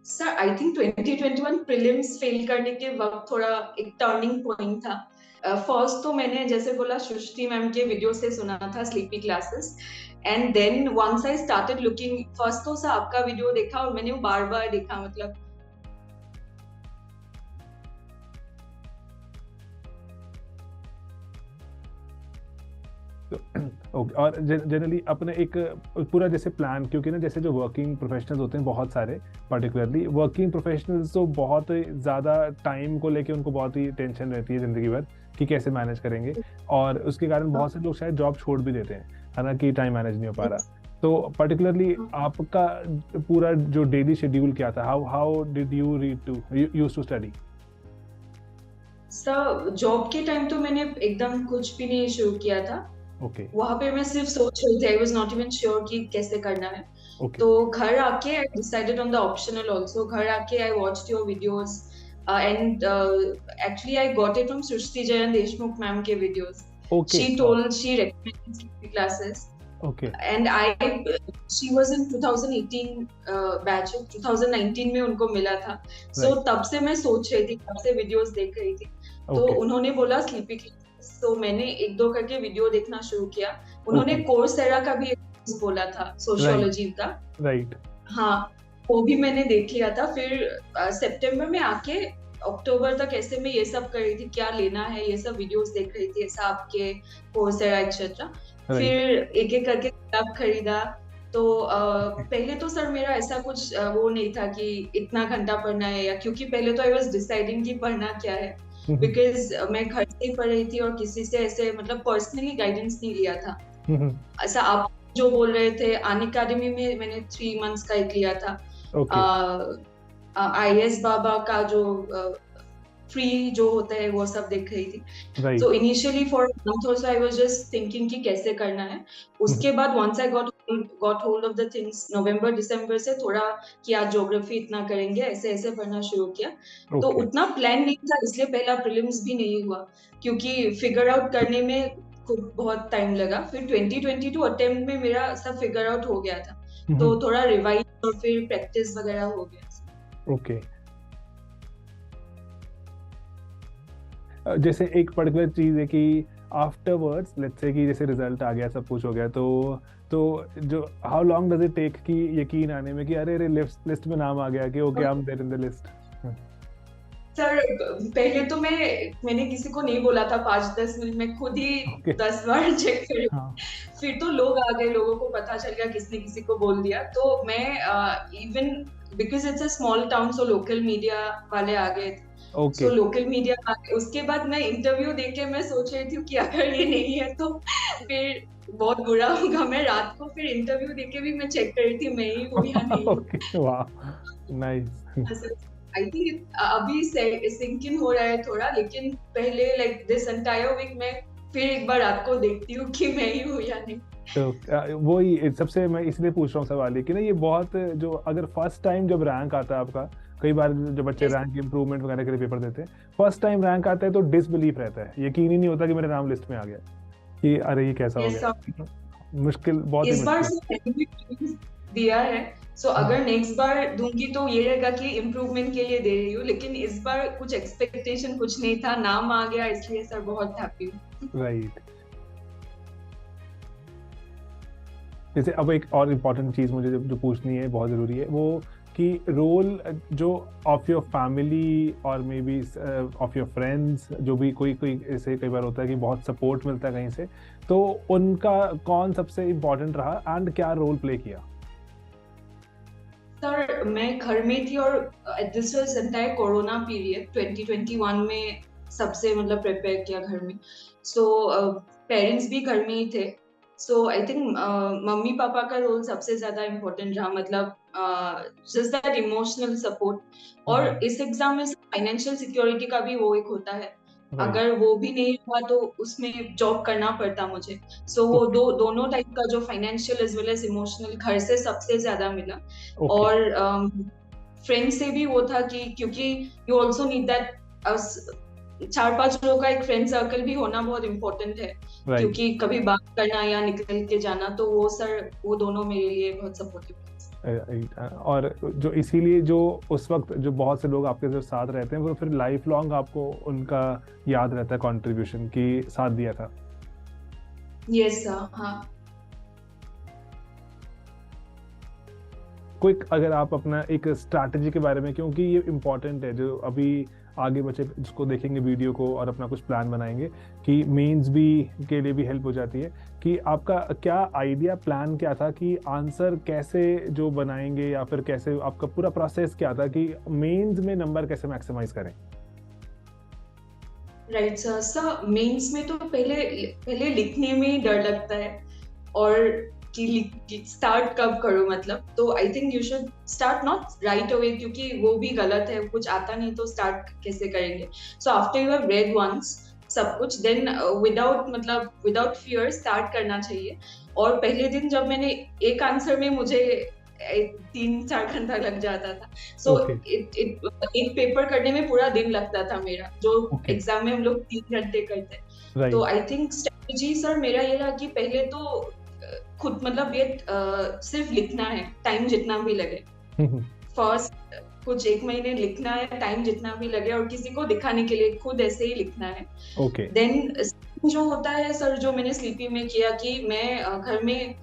Sir I think 2021 prelims fail करने के वक्त थोड़ा एक टर्निंग पॉइंट था। फर्स्ट तो मैंने जैसे बोला सृष्टि मैम के वीडियो से सुना था sleepy classes, and then once I started looking, first तो सर आपका वीडियो देखा और मैंने वो बार बार देखा, मतलब ओके। और जनरली अपने एक पूरा जैसे प्लान, क्योंकि ना जैसे जो वर्किंग प्रोफेशनल्स होते हैं बहुत सारे, पर्टिकुलरली वर्किंग प्रोफेशनल्स तो बहुत ज़्यादा टाइम को लेके उनको बहुत ही टेंशन रहती है ज़िंदगी भर कि कैसे मैनेज करेंगे, और उसके कारण बहुत से लोग शायद जॉब छोड़ भी देते हैं, है ना, कि टाइम मैनेज नहीं हो पा रहा। तो पर्टिकुलरली आपका पूरा जो डेली शेड्यूल क्या था? How did you read to used to study? Sir job के टाइम तो मैंने एकदम कुछ भी नहीं शुरू किया था। ओके वहां पे मैं सिर्फ सोच रही थी, I was not even sure कि कैसे करना है। ओके तो घर आके I decided on the optional also. घर आके I watched your videos and actually I got it from Srishti Jayan Deshmukh ma'am के videos. Okay she recommended sleepy classes okay and she was in 2018 batch, 2019 में उनको मिला था। So तब से मैं सोच रही थी, तब से वीडियोस देख रही थी। तो उन्होंने बोला स्लीपी क्लासेस, तो मैंने एक दो करके वीडियो देखना शुरू किया। उन्होंने कोर्सेरा का भी बोला था सोशियोलॉजी का, राइट। हाँ वो भी मैंने देख लिया था। फिर सितंबर में आके अक्टूबर तक ऐसे में ये सब कर रही थी, क्या लेना है ये सब वीडियोस देख रही थी, ऐसा आपके कोर्सेरा एक्सेट्रा। फिर एक एक करके किताब खरीदा। तो पहले तो सर मेरा ऐसा कुछ वो नहीं था कि इतना घंटा पढ़ना है, या क्योंकि पहले तो आई वाज डिसाइडिंग कि पढ़ना क्या है, बिकॉज मैं घर से ही पढ़ रही थी और किसी से ऐसे मतलब पर्सनली गाइडेंस नहीं लिया था। ऐसा आप जो बोल रहे थे, अन अकेडमी में मैंने 3 मंथ्स का एक लिया था। IS बाबा का जो फ्री जो होता है वो सब देख रही थी। तो इनिशियली फॉर मंथ और so I was just thinking कि कैसे करना है। उसके बाद once I got hold of the things, नवंबर दिसंबर से थोड़ा कि आज ज्योग्राफी इतना करेंगे, ऐसे ऐसे पढ़ना शुरू किया। तो उतना प्लान नहीं था, इसलिए पहला प्रीलिम्स भी नहीं हुआ, क्योंकि फिगर आउट करने में बहुत टाइम लगा। फिर 2022 अटेम्प्ट में मेरा सब फिगर आउट हो गया था, तो थोड़ा रिवाइज और फिर प्रैक्टिस वगैरह हो गया। ओके। जैसे एक पर्टिकुलर चीज है कि आफ्टरवर्ड्स लेट्स से कि जैसे रिजल्ट आ गया, सब कुछ हो गया, तो जो how long does it take कि यकीन आने में कि अरे लिस्ट में नाम आ गया कि okay I am there in the list? Sir पहले तो मैंने किसी को नहीं बोला था, 5-10 मिनट में खुद ही 10 बार चेक कर। फिर तो लोग आ गए, लोगों को पता चल गया, किसने किसी को बोल दिया। तो मैं even because it's a small town, so local media वाले आ गए थे। सो लोकल मीडिया, उसके बाद मैं इंटरव्यू देके मैं सोच रही थी कि अगर ये नहीं है तो फिर बहुत बुरा होगा। मैं रात को फिर इंटरव्यू देके भी मैं चेक कर रही थी मैं ही हूँ या नहीं। वाह नाइस। आई थिंक अभी सिंक इन हो रहा है थोड़ा, लेकिन पहले लाइक दिस एंटायर वीक में फिर एक बार रात को देखती हूँ कि मैं ही हूँ या नहीं। तो वही सबसे मैं इसलिए पूछ रहा हूँ सवाल है कि ना ये बहुत जो अगर फर्स्ट टाइम जब रैंक आता है आपका, कई बार जब बच्चे रैंक इंप्रूवमेंट वगैरह के लिए पेपर देते हैं, फर्स्ट टाइम रैंक आता है तो डिसबिलीफ रहता है, यकीन ही नहीं होता कि मेरा नाम लिस्ट में आ गया, कि अरे ये कैसा हो गया। मुश्किल बहुत इस बार से दिया है, सो अगर नेक्स्ट बार दूंगी तो ये रहेगा कि इम्प्रूवमेंट के लिए दे रही हूँ, लेकिन इस बार कुछ एक्सपेक्टेशन कुछ नहीं था, नाम आ गया इसलिए सर बहुत हैप्पी हूँ। राइट। जैसे अब एक और इम्पोर्टेंट चीज मुझे जो पूछनी है, बहुत जरूरी है, वो कि रोल जो ऑफ योर फैमिली और may be of your friends, जो भी कोई ऐसे कई बार होता है कि बहुत सपोर्ट मिलता है कहीं से, तो उनका कौन सबसे इम्पोर्टेंट रहा एंड क्या रोल प्ले किया? सर मैं घर में थी और this was entire corona period 2021 में सबसे मतलब प्रिपेयर किया घर में। सो पेरेंट्स भी घर में ही थे। सो आई थिंक मम्मी पापा का रोल सबसे ज्यादा इम्पोर्टेंट रहा, मतलब जस्ट दैट इमोशनल सपोर्ट। और इस एग्जाम में फाइनेंशियल सिक्योरिटी का भी वो एक होता है, अगर वो भी नहीं हुआ तो उसमें जॉब करना पड़ता मुझे। सो वो दोनों टाइप का जो financial as well as emotional घर से सबसे ज्यादा मिला। और फ्रेंड से भी वो था कि क्योंकि यू ऑल्सो नीड दैट 4-5 लोगों का एक फ्रेंड सर्कल भी होना बहुत इम्पोर्टेंट है, क्योंकि कभी बात करना या निकल के जाना, तो वो सर वो दोनों मेरे लिए बहुत सपोर्टिव है। और जो इसीलिए जो उस वक्त जो बहुत से लोग आपके साथ रहते हैं वो फिर लाइफ लॉन्ग आपको उनका याद रहता है कंट्रीब्यूशन की साथ दिया था। यस सर, हाँ। क्विक अगर आप अपना एक स्ट्रैटेजी के बारे में, क्योंकि ये इम्पोर्टेंट है, जो अभी आगे बच्चे जिसको देखेंगे वीडियो को और अपना कुछ प्लान बनाएंगे कि मेंस भी के लिए भी हेल्प हो जाती है, कि आपका क्या आइडिया प्लान क्या था कि आंसर कैसे जो बनाएंगे या फिर कैसे आपका पूरा प्रोसेस क्या था कि मेंस में नंबर कैसे मैक्सिमाइज करें? Right sir. सर मेंस में तो पहले लिखने में ही डर लगता है, और कि स्टार्ट कब करूं, मतलब तो I think you should start not right away, क्योंकि वो भी गलत है, कुछ आता नहीं तो स्टार्ट कैसे करेंगे। So after you have read once सब कुछ, देन विदाउट फियर स्टार्ट करना चाहिए। और पहले दिन जब मैंने एक आंसर में मुझे 3-4 घंटा लग जाता था। सो एक पेपर करने में पूरा दिन लगता था मेरा, जो एग्जाम में हम लोग 3 घंटे करते हैं। तो आई थिंक स्ट्रेटजी सर मेरा ये रहा कि पहले तो खुद ये सिर्फ लिखना है, टाइम जितना भी लगे। फर्स्ट कुछ 1 महीने लिखना है, टाइम जितना भी लगे, और किसी को दिखाने के लिए खुद ऐसे ही लिखना है। देन जो होता है सर, जो मैंने स्लीपी में किया कि मैं घर में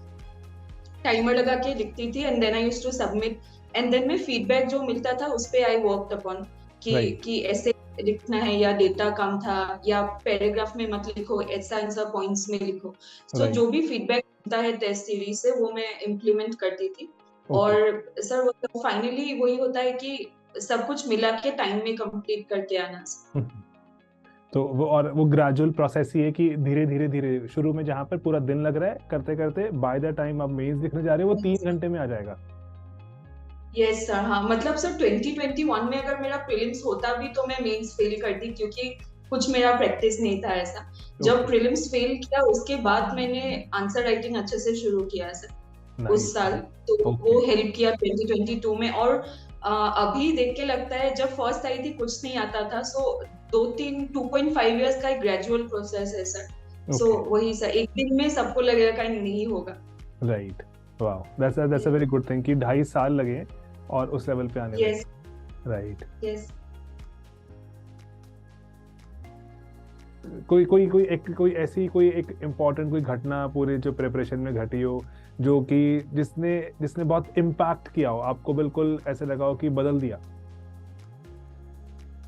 टाइमर लगा के लिखती थी, and then I used to submit, and then मैं फीडबैक जो मिलता था उस पे आई वर्कड अपॉन कि ऐसे लिखना है, या डेटा कम था, या पैराग्राफ में मत लिखो, ऐसा पॉइंट्स में लिखो। सो जो भी फीडबैक मिलता है टेस्ट सीरीज से वो मैं इम्प्लीमेंट करती थी। और सर फाइनली वही होता है कि सब कुछ मिला के टाइम में कंप्लीट करके आना। तो वो ग्रेजुअल प्रोसेस ही है कि धीरे धीरे शुरू में जहाँ पर पूरा दिन लग रहा है करते करते बाय द टाइम आप मेंस लिखने जा रहे हो वो 3 घंटे में आ जाएगा। यस सर, हाँ। सर 2021 में अगर मेरा प्रीलिम्स होता भी तो मैं मेंस फेल करती, क्योंकि कुछ मेरा प्रैक्टिस नहीं था ऐसा। जब प्रीलिम्स फेल किया उसके बाद मैंने आंसर राइटिंग अच्छे से शुरू किया सर उस साल, तो वो हेल्प किया 2022 में। और अभी देख के लगता है जब फर्स्ट आई थी कुछ नहीं आता था, सो 2.5 इयर्स का एक ग्रेजुअल प्रोसेस है सर। सो वही सर, एक दिन में सबको लगेगा कि नहीं होगा। Right, wow, that's a very good thing कि 2.5 साल लगे और उस लेवल पे आने में। राइट। यस। कोई ऐसी कोई एक इम्पोर्टेंट कोई घटना पूरे जो प्रिपरेशन में घटी हो जो कि जिसने बहुत इम्पैक्ट किया हो, आपको बिल्कुल ऐसे लगा हो कि बदल दिया?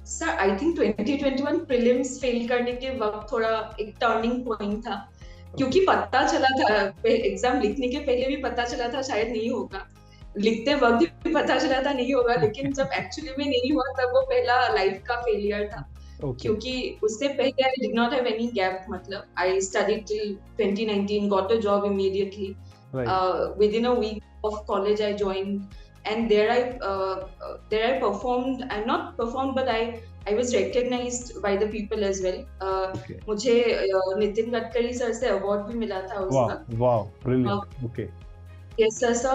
Sir I think 2021 prelims fail करने के वक्त थोड़ा एक टर्निंग पॉइंट था, क्योंकि पता चला था, एग्जाम लिखने के पहले भी पता चला था शायद नहीं होगा, लिखते वक्त भी पता चला था नहीं होगा, लेकिन जब एक्चुअली में नहीं हुआ तब वो पहला लाइफ का फेलियर था। क्योंकि उससे पहले I did not have any gap, I studied till 2019, got a job immediately. Within a week of college I joined, and there I performed. I'm not performed, but I was recognized by the people as well. मुझे Nitin Gadkari sir से award भी मिला था उस वक्त। Wow, brilliant. Okay. Yes sir, so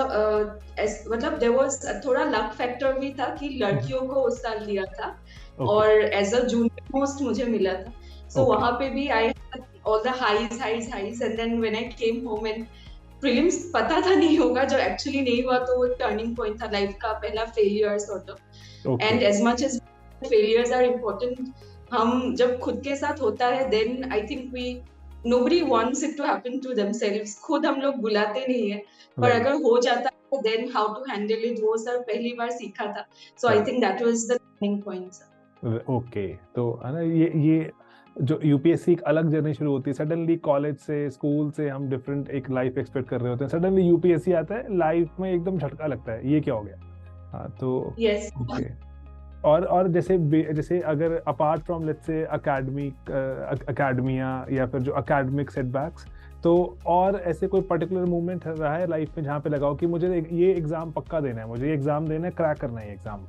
there was थोड़ा luck factor भी था कि लड़कियों को उस साल दिया था, और एज अ जूनियर मोस्ट मुझे मिला था। सो वहाँ पे भी I had all the highs, and then when I came home and prelims पता था नहीं होगा, जब एक्चुअली नहीं हुआ तो वो टर्निंग पॉइंट था, लाइफ का पहला failure sort of. And as much as failures are important, हम जब खुद के साथ होता है then I think nobody wants it to happen to themselves, खुद हम लोग बुलाते नहीं है, पर अगर हो जाता है then how to handle it, वो सर पहली बार सीखा था। So I think that was the turning point sir. Okay, तो है ना, ये जो यूपीएससी एक अलग जर्नी शुरू होती है, सडनली कॉलेज से स्कूल से हम डिफरेंट एक लाइफ एक्सपेक्ट कर रहे होते हैं, सडनली यूपीएससी आता है, लाइफ में एकदम झटका लगता है, ये क्या हो गया। हाँ तो yes. Okay. और जैसे अगर apart from let's say academia या फिर जो एकेडमिक सेटबैक्स, तो और ऐसे कोई पर्टिकुलर मूवमेंट रहा है लाइफ में जहाँ पे लगाओ कि मुझे ये एग्जाम पक्का देना है, मुझे ये एग्जाम देना है, क्रैक करना है ये एग्जाम?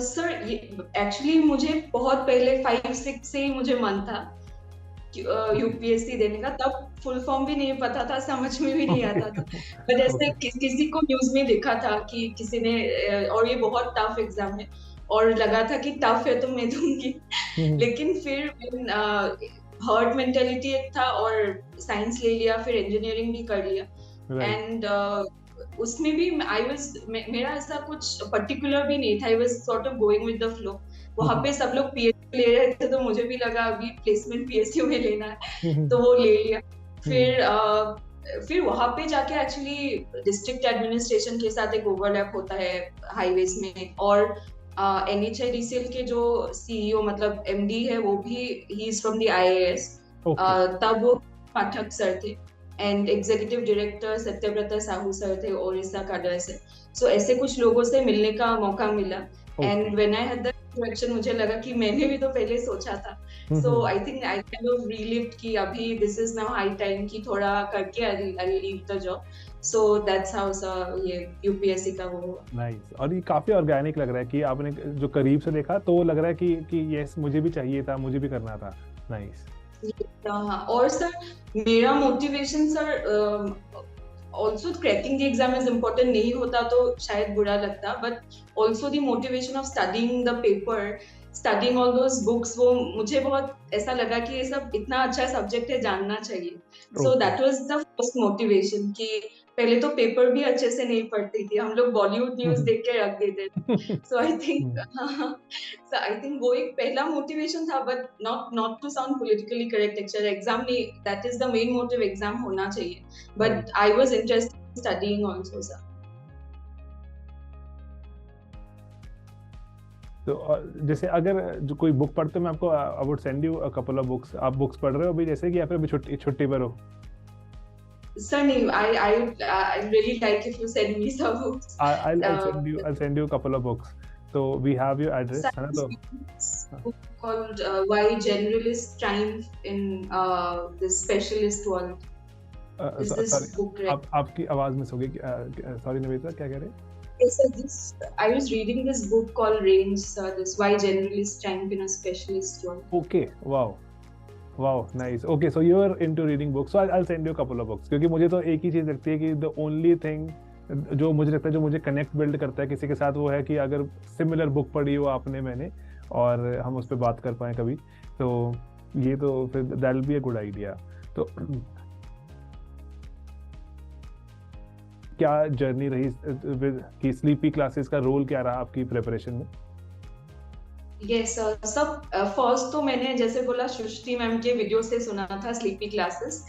सर एक्चुअली मुझे बहुत पहले 5-6 से ही मुझे मन था यूपीएससी देने का, तब फुल फॉर्म भी नहीं पता था, समझ में भी नहीं आता था। पर जैसे किसी को न्यूज में देखा था कि किसी ने, और ये बहुत टफ एग्जाम है, और लगा था कि टफ है तो मैं दूंगी। लेकिन फिर हर्ड मेंटेलिटी एक था, और साइंस ले लिया, फिर इंजीनियरिंग भी कर लिया, राइट। एंड उसमें भी आई वाज मेरा ऐसा कुछ पर्टिकुलर भी नहीं था, I was sort of going with the flow. वहां पे सब लोग पीएचडी ले रहे थे तो मुझे भी लगा अभी प्लेसमेंट पीएचडी में लेना है, तो वो ले लिया। फिर वहां पे जाके एक्चुअली डिस्ट्रिक्ट एडमिनिस्ट्रेशन के साथ एक ओवरलैप होता है हाईवेज में, और NHIDCL के जो सीईओ मतलब एमडी है वो भी he is from the IAS। तब वो पाठक सर थे and executive director सत्यव्रता Sahu sir थे ओडिशा काडर से। सो ऐसे कुछ लोगों से मिलने का मौका मिला and when I had that introduction मुझे लगा कि मैंने भी तो पहले सोचा था। So I think I kind of relieved कि अभी this is now high time कि थोड़ा करके I leave the job. So that's how ये यूपीएससी का वो हुआ। नाइस। और ये काफी ऑर्गेनिक लग रहा है कि आपने जो करीब से देखा तो लग रहा है कि यस मुझे भी चाहिए था, मुझे भी करना था। नाइस। हाँ, और सर मेरा motivation sir also cracking the exam is important नहीं होता तो शायद बुरा लगता, but also the motivation of studying the paper, studying all those books, वो मुझे बहुत ऐसा लगा कि ये सब इतना अच्छा सब्जेक्ट है, जानना चाहिए। So that was the first motivation कि पहले तो पेपर भी अच्छे से नहीं पढ़ती थी, हम लोग बॉलीवुड न्यूज देख के रख देते थे। सो आई थिंक वो एक पहला मोटिवेशन था, but not to sound politically correct, actually exam नहीं, that is the main motive, exam होना चाहिए, but I was interested in studying also sir. तो जैसे अगर जो कोई बुक पढ़ते मैं आपको I would send you a couple of books. आप बुक्स पढ़ रहे हो अभी जैसे कि या फिर अभी छुट्टी पर हो? Sir, I really like if you send me some books. I'll send you a couple of books. So we have your address, है ना? तो book called Why Generalists Triumph in this Specialist World. Is this book right? आपकी आवाज miss हो गई। Sorry Nivedita, क्या कह रहे हैं? Yes, sir, I was reading this book called Range, sir. This Why Generalists Triumph in a Specialist World. Okay, wow, nice. Okay, so you are into reading books. So I'll send you a couple of books. क्योंकि मुझे तो एक ही चीज लगती है कि the only thing जो मुझे लगता है जो मुझे कनेक्ट बिल्ड करता है किसी के साथ वो है कि अगर सिमिलर बुक पढ़ी हो आपने मैंने और हम उस पर बात कर पाए कभी, तो ये तो फिर that will be a good idea. तो क्या जर्नी रही कि स्लीपी क्लासेस का रोल क्या रहा आपकी प्रिपरेशन में? यस सब फर्स्ट तो मैंने जैसे बोला सृष्टि मैम के वीडियो से सुना था sleepy classes,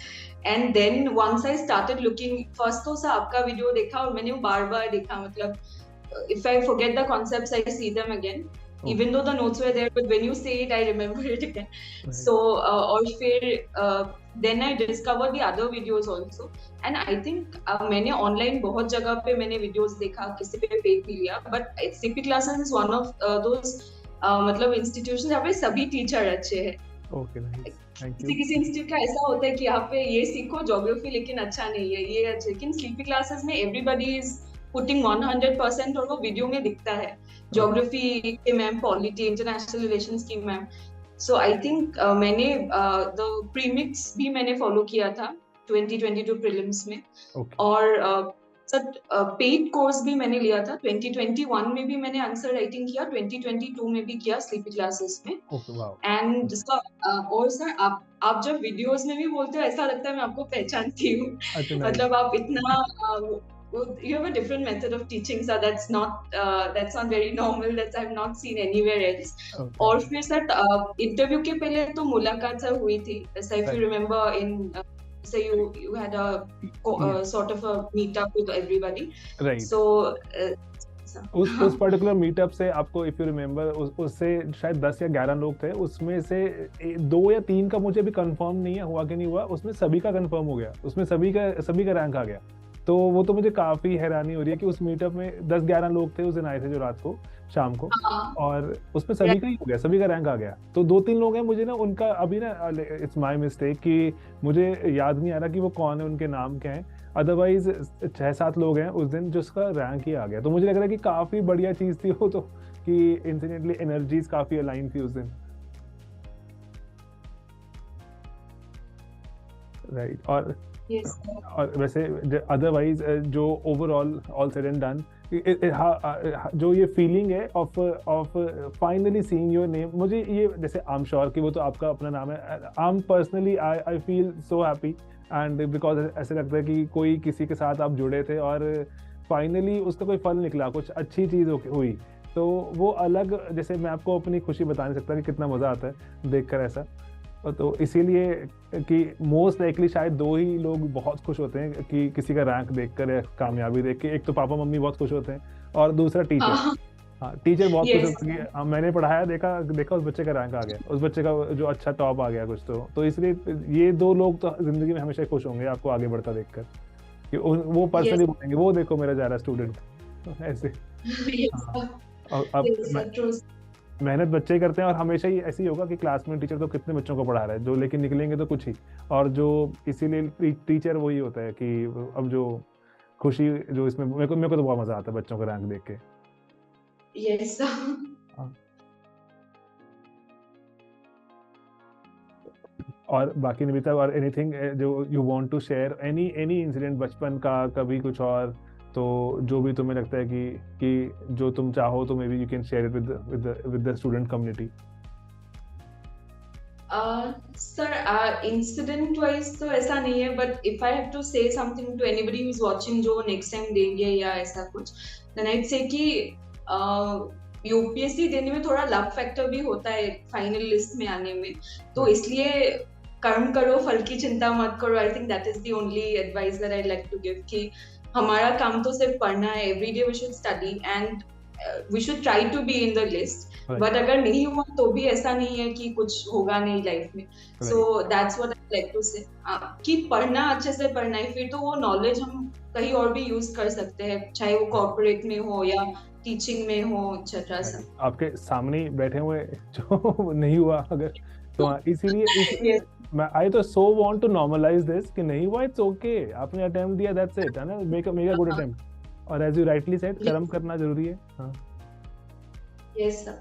and then once I started looking, first तो आपका वीडियो देखा और मैंने वो बार बार देखा, मतलब if I forget the concepts I see them again, even though the notes were there, but when you say it I remember it again. Right. So और फिर then I discovered the other videos also, and I think मैंने online बहुत जगह पे मैंने videos देखा, किसी पे पेड भी लिया, but CP classes is one of those मतलब इंस्टीट्यूशन जहाँ पे सभी टीचर अच्छे हैं। Okay, nice. Thank you. किसी इंस्टीट्यूट का ऐसा होता है कि यहाँ पे ये सीखो ज्योग्राफी लेकिन अच्छा नहीं है, ये अच्छा, लेकिन स्लीपी क्लासेस में एवरीबॉडी इज पुटिंग 100% और वो वीडियो में दिखता है। ज्योग्राफी के मैम, पॉलिटी, इंटरनेशनल रिलेशंस की मैम। सो आई थिंक मैंने द प्रीमिक्स भी मैंने फॉलो किया था 2022 प्रीलिम्स में। और सर पेड कोर्स भी मैंने लिया था 2021 में भी मैंने आंसर राइटिंग किया, 2022 में भी किया स्लीपी क्लासेस में। एंड और सर आप जब वीडियोस में भी बोलते हो ऐसा लगता है मैं आपको पहचानती हूँ। मतलब आप इतना you have a different method of teaching, sir. That's not very normal. That I've not seen anywhere else. Okay. और फिर सर इंटरव्यू के पहले तो मुलाकात सर हुई थी, so if you remember in so you had a sort of a meet up with everybody, right? So उस particular meetup से आपको इफ यू रिमेम्बर उससे शायद 10 या 11 लोग थे, उसमें से 2 या 3 का मुझे भी कंफर्म नहीं है हुआ कि नहीं हुआ, उसमें सभी का कंफर्म हो गया, उसमें सभी का रैंक आ गया। तो वो तो मुझे काफी हैरानी हो रही है कि उस मीटअप में 10-11 लोग थे उस दिन आए थे जो रात को शाम को, और उसमें सभी का ही हो गया, सभी का रैंक आ गया। तो 2-3 लोग हैं मुझे ना उनका अभी ना इट्स माय मिस्टेक कि मुझे याद नहीं आ रहा कि वो कौन है, उनके नाम क्या है, अदरवाइज 6-7 लोग हैं उस दिन जिसका रैंक ही आ गया। तो मुझे लग रहा है कि काफी बढ़िया चीज थी वो, तो कि इंसिडेंटली एनर्जीज काफी अलाइन थी उस दिन, राइट। और वैसे अदरवाइज जो overall all said and done जो ये फीलिंग है of finally seeing your name, मुझे ये जैसे आई एम श्योर कि वो तो आपका अपना नाम है, I am personally I feel so happy and because ऐसे लगता है कि कोई किसी के साथ आप जुड़े थे और फाइनली उसका कोई फल निकला, कुछ अच्छी चीज़ हुई, तो वो अलग, जैसे मैं आपको अपनी खुशी बता नहीं सकता कि कितना मज़ा आता है देखकर ऐसा। तो इसीलिए कि मोस्ट लाइकली शायद दो ही लोग बहुत खुश होते हैं कि किसी का रैंक देखकर या कामयाबी देख के, एक तो पापा मम्मी बहुत खुश होते हैं और दूसरा टीचर। हाँ हाँ, टीचर बहुत खुश यस होता है कि हाँ, मैंने पढ़ाया, देखा देखा उस बच्चे का रैंक आ गया, उस बच्चे का जो अच्छा टॉप आ गया कुछ। तो इसलिए ये दो लोग तो जिंदगी में हमेशा खुश होंगे आपको आगे बढ़ता देखकर, कि वो यस पर्सनली बोलेंगे वो देखो मेरा जा रहा स्टूडेंट ऐसे। यस हाँ, और अब यस ट्रू। मेहनत बच्चे ही करते हैं, और हमेशा ही ऐसे ही होगा कि क्लास में टीचर तो कितने बच्चों को पढ़ा रहा है, जो लेकिन निकलेंगे तो कुछ ही। और जो इसीलिए टीचर वही होता है कि अब जो खुशी जो इसमें, मेरे को तो बहुत मजा आता है बच्चों का रैंक देख के। यस हाँ। और बाकी निविता, और एनीथिंग जो you want to share, any incident बचपन का कभी कुछ और, तो जो भी तुम्हें लगता है कि जो तुम चाहो तो maybe you can share it with the student community. Sir incident wise तो ऐसा नहीं है, but if I have to say something to anybody who is watching जो नेक्स्ट टाइम देंगे या ऐसा कुछ, देन आई से कि यूपीएससी देने में थोड़ा लक फैक्टर भी होता है फाइनल लिस्ट में आने में, तो इसलिए कर्म करो फल की चिंता मत करो। I think that is the only advice that I like to give, कि हमारा काम तो सिर्फ पढ़ना है, everyday we should study and we should try to be in the list, but अगर नहीं हुआ तो भी ऐसा नहीं है कि कुछ होगा नहीं लाइफ में। So that's what I like to say, कि पढ़ना अच्छे से पढ़ना है, फिर तो वो नॉलेज हम कहीं और भी यूज कर सकते हैं, चाहे वो कॉर्पोरेट में हो या टीचिंग में हो, एक्सेट्रा सब। आपके सामने ही बैठे हुए जो नहीं हुआ अगर, तो इसीलिए आई तो so want to normalise this कि नहीं हुआ, इट्स ओके, आपने अटेम्प्ट दिया, दैट्स इट, है ना, मेक अ गुड अटेम्प्ट। और एज यू राइटली सेड, कर्म करना जरूरी है। हाँ यस सर।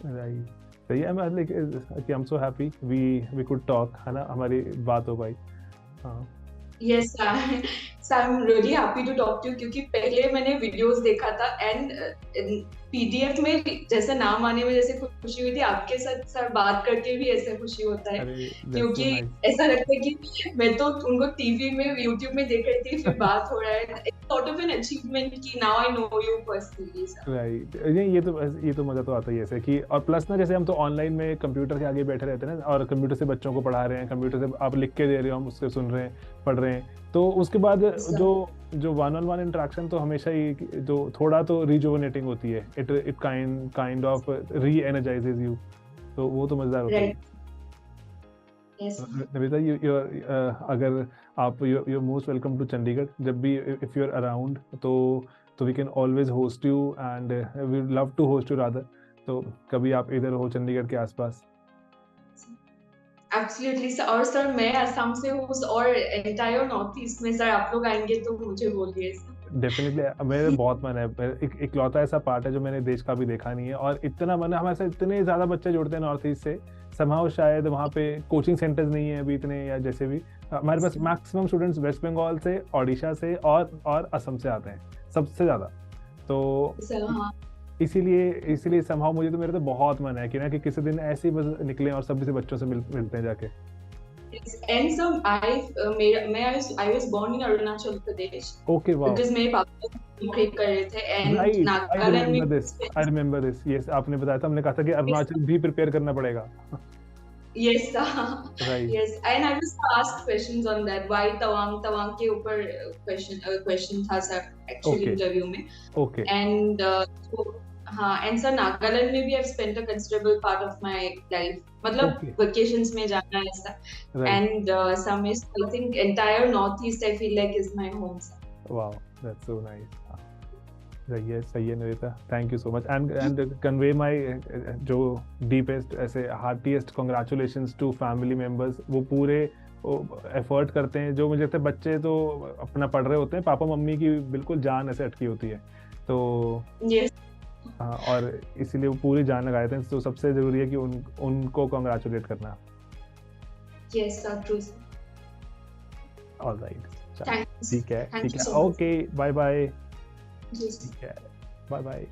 राइट, सही है। मैं like I am so happy we could talk, है ना, हमारी बात हो पाई। हाँ Yes, so I'm really happy to talk to you, क्योंकि पहले मैंने वीडियोस देखा था एंड पीडीएफ में जैसे नाम आने में जैसे खुशी हुई थी, आपके साथ सर बात करके भी ऐसे खुशी होता है, क्योंकि ऐसा लगता है कि मैं तो उनको टीवी में यूट्यूब में देख रही थी, फिर बात हो रहा है, sort of an achievement कि now I know you personally sir. Right, ये तो मजा तो आता ही है ऐसे कि, और प्लस ना जैसे हम तो ऑनलाइन में कंप्यूटर के आगे बैठे रहते हैं ना, और कंप्यूटर से बच्चों को पढ़ा रहे हैं, कंप्यूटर से आप लिख के दे रहे हो, हम उससे सुन रहे हैं, पढ़ रहे हैं, तो उसके बाद जो वन ऑन वन इंटरेक्शन तो हमेशा ही जो थोड़ा तो रिजुवेनेटिंग होती है, it kind of reenergises you, तो वो तो मजेदार होता है। नविता, अगर आप you most welcome to Chandigarh, जब भी इफ यू आर अराउंड, तो we can always host you and we would love to host you rather, तो कभी आप इधर हो चंडीगढ़ के आसपास। एब्सोल्युटली सर, और सर मैं असम से हूँ और एंटायर नॉर्थ ईस्ट में, सर आप लोग आएंगे तो मुझे बोलिए सर। डेफिनेटली, मेरे बहुत मन है, इकलौता ऐसा पार्ट है जो मैंने देश का भी देखा नहीं है, और इतना मन है, हमारे साथ इतने ज्यादा बच्चे जुड़ते हैं नॉर्थ ईस्ट से, समहाउ शायद वहाँ पे कोचिंग सेंटर्स नहीं है अभी इतने, या जैसे भी हमारे पास मैक्सिमम स्टूडेंट्स वेस्ट बंगाल से, ओडिशा से और असम से आते हैं सबसे ज्यादा, तो इसीलिए समहाउ मुझे तो, मेरे तो बहुत मन है कि किसी दिन ऐसे ही बस निकले और सभी से बच्चों से मिलते हैं जाके। And so I was born in Arunachal Pradesh. Okay, wow. Because मेरे पापा मिग्रेट कर रहे थे, and right, नागालैंड में I remember this. Yes, आपने बताया था, हमने कहा था कि अरुणाचल भी प्रिपेयर करना पड़ेगा। Yes, right. Yes, and I was asked questions on that. Why Tawang के ऊपर question था सर actually इंटरव्यू में. Okay. And हाँ, and सर नागालैंड में भी I've spent a considerable part of my life. मतलब vacations में जाना ऐसा. And some is, I think entire northeast I feel like is my home. Wow, that's so nice. सही है Navita, thank you so much, and convey my जो deepest ऐसे हार्टीएस्ट congratulations to family members, वो पूरे एफर्ट करते हैं, जो मुझे लगता है बच्चे तो अपना पढ़ रहे होते हैं, पापा मम्मी की बिल्कुल जान ऐसे अटकी होती है, तो हाँ, और इसीलिए वो पूरी जान लगाए थे, तो सबसे जरूरी है कि उनको कांग्रेचुलेट करना। Yes sir, true. ऑलराइट, ठीक है, ओके, बाय बाय। ठीक है, बाय बाय।